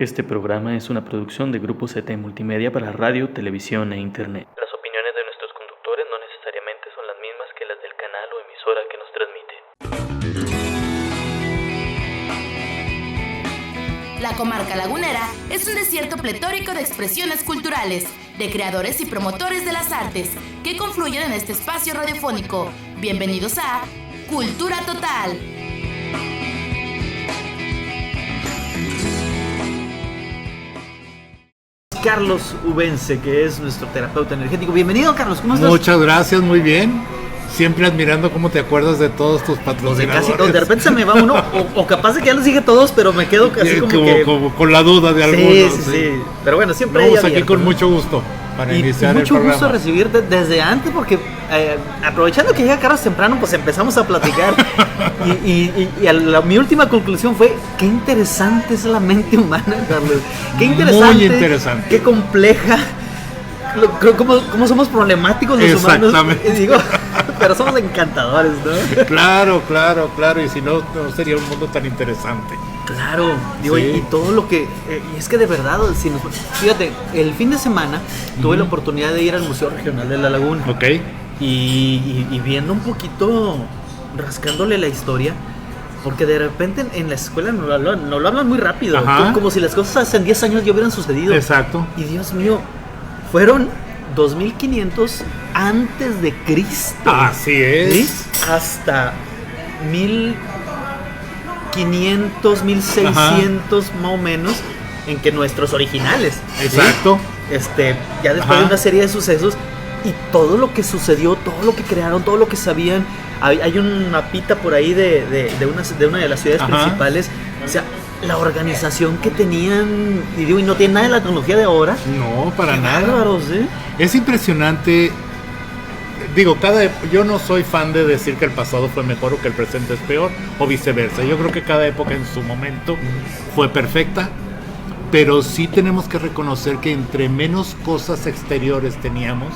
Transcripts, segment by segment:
Este programa es una producción de Grupo CT Multimedia para radio, televisión e internet. Las opiniones de nuestros conductores no necesariamente son las mismas que las del canal o emisora que nos transmite. La comarca lagunera es un desierto pletórico de expresiones culturales, de creadores y promotores de las artes, que confluyen en este espacio radiofónico. Bienvenidos a Cultura Total. Carlos Ubense, que es nuestro terapeuta energético. Bienvenido, Carlos, ¿cómo estás? Muchas gracias, muy bien. Siempre admirando cómo te acuerdas de todos tus patrocinadores. De casi todos, de repente se me va uno, o capaz de que ya los dije todos, pero me quedo casi como con la duda de algunos. Sí. Pero bueno, siempre estamos aquí con mucho gusto para iniciar el programa. Mucho gusto recibirte desde antes, porque aprovechando que llega Carlos temprano, pues empezamos a platicar. Mi última conclusión fue: qué interesante es la mente humana, Carlos. Qué interesante. Muy interesante. Qué compleja. Cómo somos problemáticos los humanos. Exactamente. Digo, pero somos encantadores, ¿no? Claro. Y si no, no sería un mundo tan interesante. Claro, digo, sí. y todo lo que... y es que de verdad, fíjate, el fin de semana tuve la oportunidad de ir al Museo Regional de La Laguna. Ok. Y viendo un poquito, rascándole la historia, porque de repente en la escuela no lo hablan muy rápido, como si las cosas en 10 años ya hubieran sucedido. Exacto. Y Dios mío, fueron 2500 antes de Cristo. Así es. ¿Sí? Hasta 1500, 1600 más o menos, en que nuestros originales. Exacto. ¿Sí? Ya después de una serie de sucesos y todo lo que sucedió, todo lo que crearon, todo lo que sabían. Hay un mapita por ahí de una de las ciudades principales. O sea, la organización que tenían, y no tiene nada de la tecnología de ahora. No, para nada. Bárbaros, ¿eh? Es impresionante. Digo, yo no soy fan de decir que el pasado fue mejor o que el presente es peor, o viceversa. Yo creo que cada época en su momento fue perfecta, pero sí tenemos que reconocer que entre menos cosas exteriores teníamos,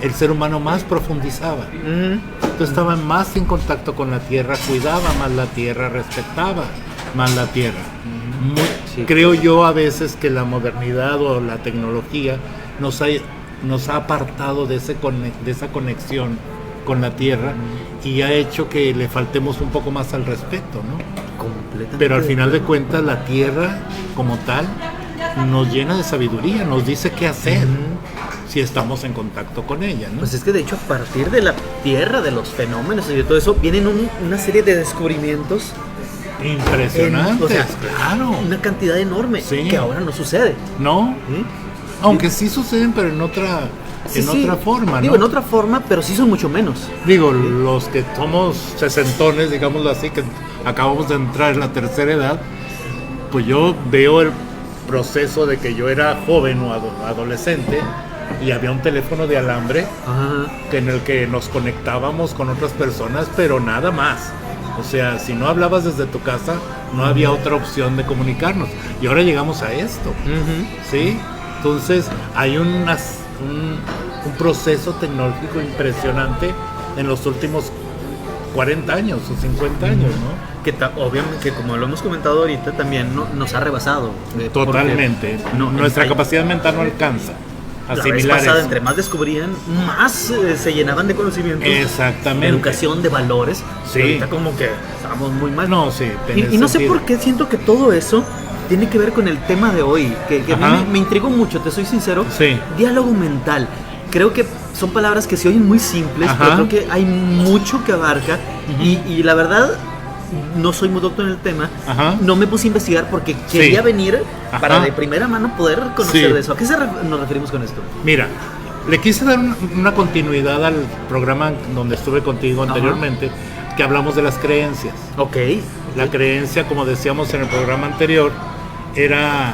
el ser humano más profundizaba. Entonces estaba más en contacto con la tierra, cuidaba más la tierra, respetaba más la tierra. Creo yo a veces que la modernidad o la tecnología nos ha apartado de esa conexión con la tierra y ha hecho que le faltemos un poco más al respeto, ¿no? Completamente. Pero al final de cuentas la tierra como tal nos llena de sabiduría, nos dice qué hacer si estamos en contacto con ella, ¿no? Pues es que de hecho a partir de la tierra, de los fenómenos y de todo eso, vienen una serie de descubrimientos impresionantes, claro. Una cantidad enorme que ahora no sucede. ¿No? ¿Sí? Aunque sí suceden, pero en otra forma, ¿no? Digo, en otra forma, pero sí son mucho menos. Digo, los que somos sesentones, digámoslo así, que acabamos de entrar en la tercera edad, pues yo veo el proceso de que yo era joven o adolescente y había un teléfono de alambre en el que nos conectábamos con otras personas, pero nada más. O sea, si no hablabas desde tu casa, no había otra opción de comunicarnos. Y ahora llegamos a esto, ¿sí? Entonces, hay un proceso tecnológico impresionante en los últimos 40 años o 50 años, ¿no? Que obviamente, que como lo hemos comentado ahorita, también nos ha rebasado. Totalmente. Nuestra capacidad mental no alcanza a asimilar eso. Entre más descubrían, más se llenaban de conocimientos. Exactamente. De educación, de valores. Sí. Ahorita como que estábamos muy mal. No, sí. Y no sé por qué siento que todo eso tiene que ver con el tema de hoy, que a mí me intrigó mucho, te soy sincero. Sí. Diálogo mental. Creo que son palabras que se oyen muy simples, pero creo que hay mucho que abarca. Y la verdad, no soy muy doctor en el tema. No me puse a investigar porque quería venir para de primera mano poder conocer de eso. ¿A qué nos referimos con esto? Mira, le quise dar una continuidad al programa donde estuve contigo anteriormente, que hablamos de las creencias. La creencia, como decíamos en el programa anterior, era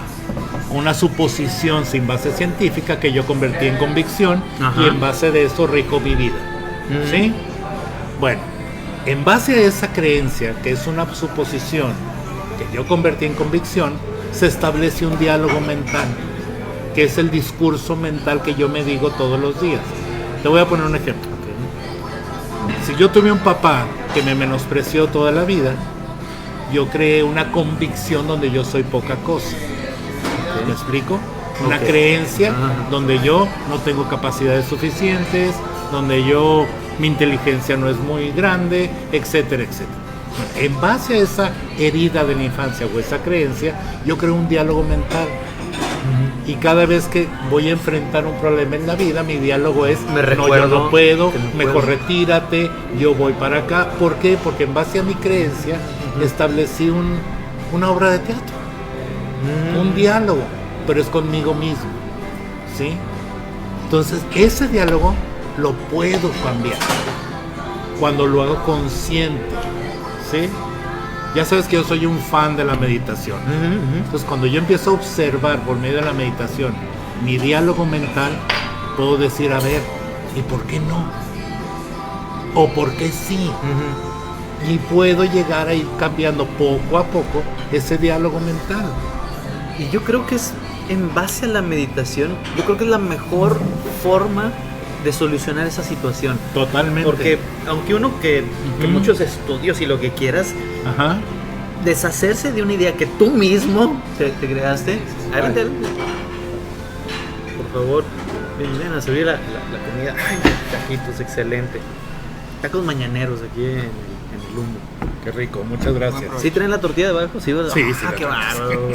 una suposición sin base científica que yo convertí en convicción y en base de eso rijo mi vida. ¿Sí? Bueno, en base a esa creencia, que es una suposición que yo convertí en convicción, se establece un diálogo mental, que es el discurso mental que yo me digo todos los días. Te voy a poner un ejemplo. Si yo tuve un papá que me menospreció toda la vida, yo creé una convicción donde yo soy poca cosa. ¿Me explico? Una creencia donde yo no tengo capacidades suficientes, donde mi inteligencia no es muy grande, etcétera, etcétera. En base a esa herida de la infancia o esa creencia, yo creo un diálogo mental. Y cada vez que voy a enfrentar un problema en la vida, mi diálogo es, yo no puedo, mejor retírate, yo voy para acá. ¿Por qué? Porque en base a mi creencia establecí una obra de teatro, un diálogo, pero es conmigo mismo, ¿sí? Entonces ese diálogo lo puedo cambiar cuando lo hago consciente, ¿sí? Ya sabes que yo soy un fan de la meditación. Entonces cuando yo empiezo a observar por medio de la meditación mi diálogo mental, puedo decir, a ver, ¿y por qué no? ¿O por qué sí? Y puedo llegar a ir cambiando poco a poco ese diálogo mental. Y yo creo que es en base a la meditación, yo creo que es la mejor forma de solucionar esa situación. Totalmente. Porque aunque uno que muchos estudios y lo que quieras, deshacerse de una idea que tú mismo te creaste. Adelante. Por favor, ven a servir la comida. Ay, taquitos, excelente. Tacos mañaneros aquí en el Lumbo. Qué rico, muchas gracias. ¿Sí traen la tortilla debajo? Sí, ¿verdad? Sí. Qué bárbaro.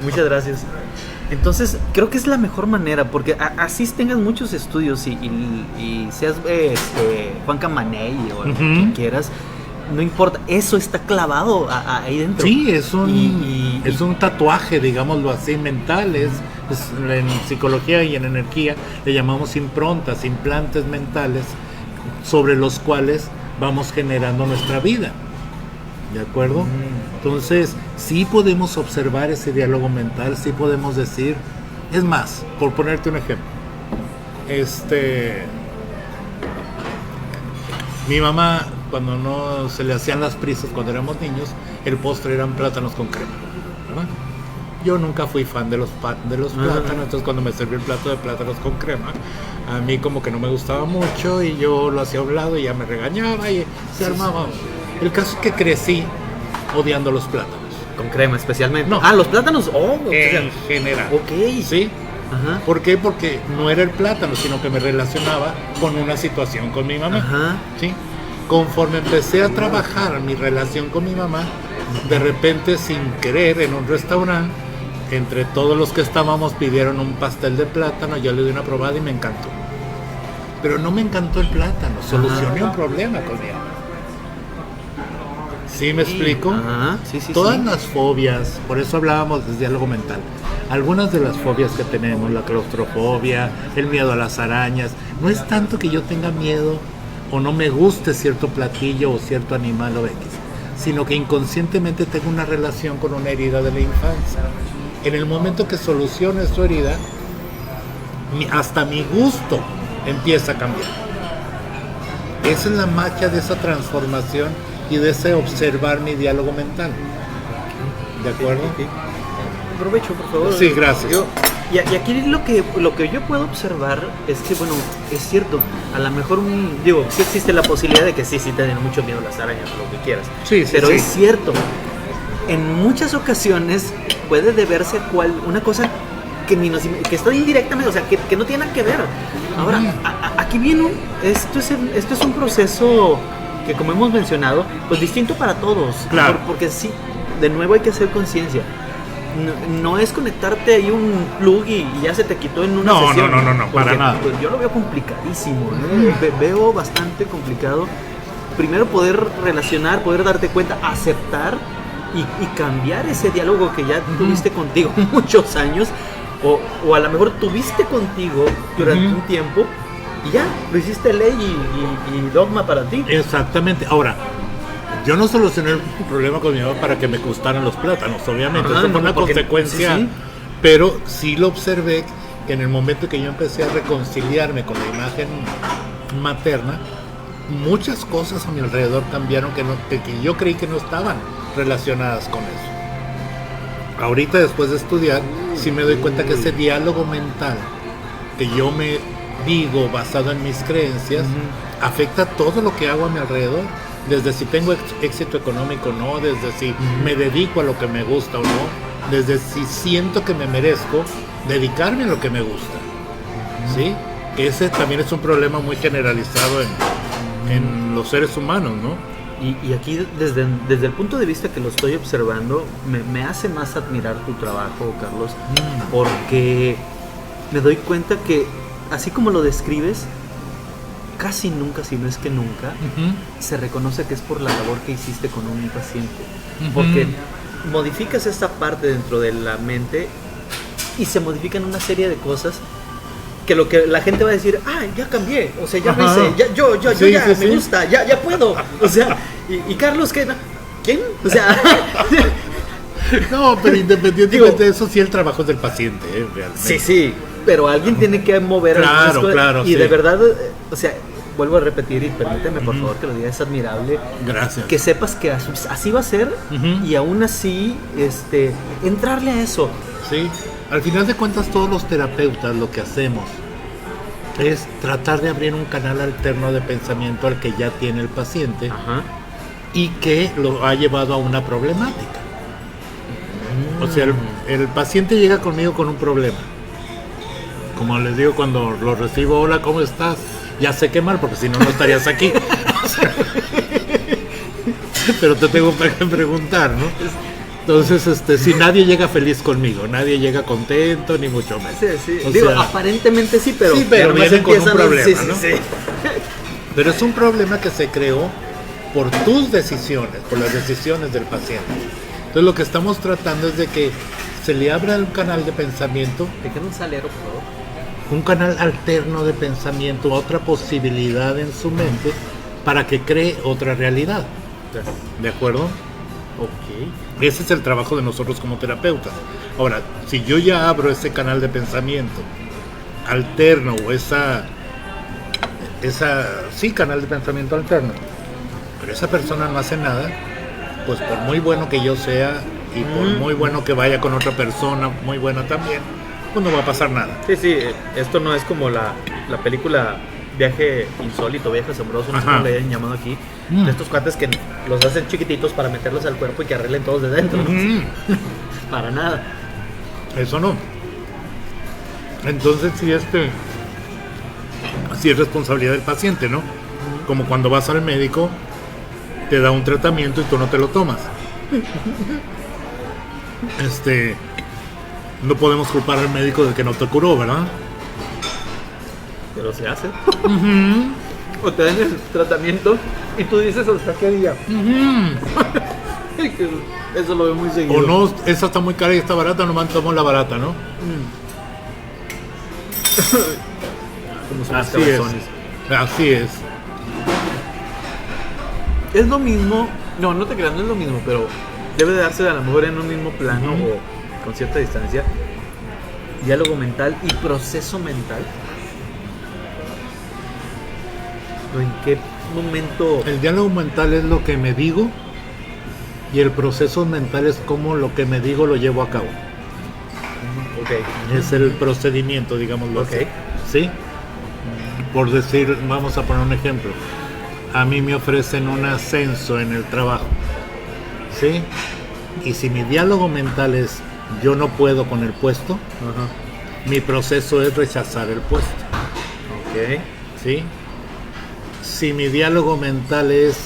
Muchas gracias. Entonces, creo que es la mejor manera, porque así tengas muchos estudios y seas Juan Camaney o lo que quieras, no importa, eso está clavado ahí dentro. Sí, es un tatuaje, digámoslo así, mental. En psicología y en energía le llamamos improntas, implantes mentales, sobre los cuales vamos generando nuestra vida. ¿De acuerdo? Entonces, sí podemos observar ese diálogo mental, sí podemos decir, es más, por ponerte un ejemplo, mi mamá, cuando no se le hacían las prisas cuando éramos niños, el postre eran plátanos con crema, ¿verdad? Yo nunca fui fan de los plátanos, entonces cuando me serví el plato de plátanos con crema, a mí como que no me gustaba mucho y yo lo hacía a un lado y ya me regañaba y se armaba. El caso es que crecí odiando los plátanos. Con crema especialmente. No. Los plátanos. En general. Ok. ¿Sí? ¿Por qué? Porque no era el plátano, sino que me relacionaba con una situación con mi mamá. ¿Sí? Conforme empecé a trabajar mi relación con mi mamá, de repente, sin querer, en un restaurante, entre todos los que estábamos pidieron un pastel de plátano, yo le di una probada y me encantó. Pero no me encantó el plátano, solucioné un problema con mi mamá. ¿Sí me explico? Sí. Todas las fobias, por eso hablábamos del diálogo mental. Algunas de las fobias que tenemos, la claustrofobia, el miedo a las arañas, no es tanto que yo tenga miedo o no me guste cierto platillo o cierto animal o X, sino que inconscientemente tengo una relación con una herida de la infancia. En el momento que soluciono esa herida, hasta mi gusto empieza a cambiar. Esa es la magia de esa transformación y de ese observar mi diálogo mental. ¿De acuerdo? Provecho, por favor. Sí, gracias. Y aquí lo que yo puedo observar es que, bueno, es cierto, a lo mejor, sí existe la posibilidad de que sí te den mucho miedo las arañas o lo que quieras. Sí, pero es cierto, en muchas ocasiones puede deberse a una cosa que está indirectamente, o sea, que no tiene nada que ver. Ahora, aquí viene esto es un proceso que, como hemos mencionado, pues distinto para todos. Claro. Porque sí, de nuevo hay que hacer conciencia. No es conectarte ahí un plug y ya se te quitó en una sesión. No, para nada. Pues yo lo veo complicadísimo, veo bastante complicado. Primero poder relacionar, poder darte cuenta, aceptar y cambiar ese diálogo que ya tuviste contigo muchos años, o a lo mejor tuviste contigo durante un tiempo y ya lo hiciste ley y dogma para ti. Exactamente. Ahora, yo no solucioné el problema con mi mamá para que me gustaran los plátanos, obviamente, eso fue una consecuencia, sí. Pero sí lo observé que en el momento que yo empecé a reconciliarme con la imagen materna, muchas cosas a mi alrededor cambiaron que yo creí que no estaban relacionadas con eso. Ahorita, después de estudiar, sí me doy cuenta que ese diálogo mental que yo me digo basado en mis creencias afecta todo lo que hago a mi alrededor. Desde si tengo éxito económico o no, desde si me dedico a lo que me gusta o no, desde si siento que me merezco dedicarme a lo que me gusta, ¿sí? Ese también es un problema muy generalizado en los seres humanos, ¿no? Y aquí, desde el punto de vista que lo estoy observando, me hace más admirar tu trabajo, Carlos, porque me doy cuenta que, así como lo describes, casi nunca, si no es que nunca, se reconoce que es por la labor que hiciste con un paciente. Porque modificas esta parte dentro de la mente y se modifican una serie de cosas que lo que la gente va a decir, ya cambié, o sea, ya lo hice, yo me gusta, ya puedo, o sea, y Carlos, ¿qué? ¿Quién? O sea... No, pero independientemente de eso, sí el trabajo es del paciente, realmente. Sí, pero alguien tiene que mover claro, cosas, y de verdad, o sea, vuelvo a repetir y permíteme por favor que lo diga, es admirable. Gracias. Que sepas que así va a ser y aún así, entrarle a eso. Sí. Al final de cuentas, todos los terapeutas lo que hacemos es tratar de abrir un canal alterno de pensamiento al que ya tiene el paciente y que lo ha llevado a una problemática. O sea, el paciente llega conmigo con un problema. Como les digo cuando lo recibo, hola, ¿cómo estás? Ya sé qué mal, porque si no, no estarías aquí. Pero te tengo que preguntar, ¿no? Entonces, si nadie llega feliz conmigo, nadie llega contento, ni mucho menos. Sí. Digo, aparentemente sí, pero viene con un problema, ¿no? Sí. Pero es un problema que se creó por tus decisiones, por las decisiones del paciente. Entonces, lo que estamos tratando es de que se le abra un canal de pensamiento. Dejen un salero, por favor. Un canal alterno de pensamiento, otra posibilidad en su mente para que cree otra realidad. ¿De acuerdo? Ok. Ese es el trabajo de nosotros como terapeutas. Ahora, si yo ya abro ese canal de pensamiento alterno o canal de pensamiento alterno, pero esa persona no hace nada, pues por muy bueno que yo sea y por muy bueno que vaya con otra persona, muy buena también, pues no va a pasar nada. Sí, esto no es como la película Viaje Insólito, Viaje Asombroso, no sé cómo le hayan llamado aquí, de estos cuates que los hacen chiquititos para meterlos al cuerpo y que arreglen todos de dentro, ¿no? Para nada. Eso no. Entonces sí es responsabilidad del paciente, ¿no? Como cuando vas al médico, te da un tratamiento y tú no te lo tomas. No podemos culpar al médico de que no te curó, ¿verdad? Pero se hace. O te dan el tratamiento y tú dices hasta qué día. Eso lo veo muy seguido. O no, esa está muy cara y está barata, nomás tomamos la barata, ¿no? Como son así es. Así es. Es lo mismo. No te creas, no es lo mismo, pero debe de darse a lo mejor en un mismo plano o con cierta distancia. Diálogo mental y proceso mental. ¿En qué momento? El diálogo mental es lo que me digo y el proceso mental es cómo lo que me digo lo llevo a cabo. Ok. Es el procedimiento, digámoslo así. ¿Sí? Por decir, vamos a poner un ejemplo. A mí me ofrecen un ascenso en el trabajo. ¿Sí? Y si mi diálogo mental es yo no puedo con el puesto, mi proceso es rechazar el puesto. Ok. ¿Sí? Si mi diálogo mental es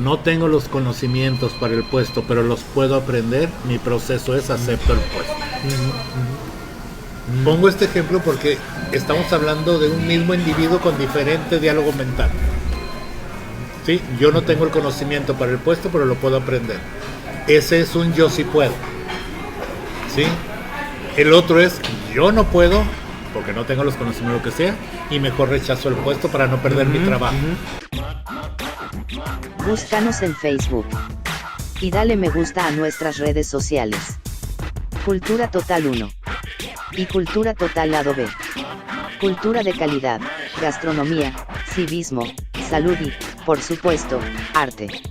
no tengo los conocimientos para el puesto, pero los puedo aprender, mi proceso es acepto el puesto. Pongo este ejemplo porque estamos hablando de un mismo individuo con diferente diálogo mental. ¿Sí? Yo no tengo el conocimiento para el puesto, pero lo puedo aprender. Ese es un yo sí puedo. ¿Sí? El otro es yo no puedo porque no tengo los conocimientos, lo que sea, y mejor rechazo el puesto para no perder mi trabajo. Búscanos en Facebook y dale me gusta a nuestras redes sociales. Cultura Total 1 y Cultura Total Lado B. Cultura de calidad, gastronomía, civismo, salud y, por supuesto, arte.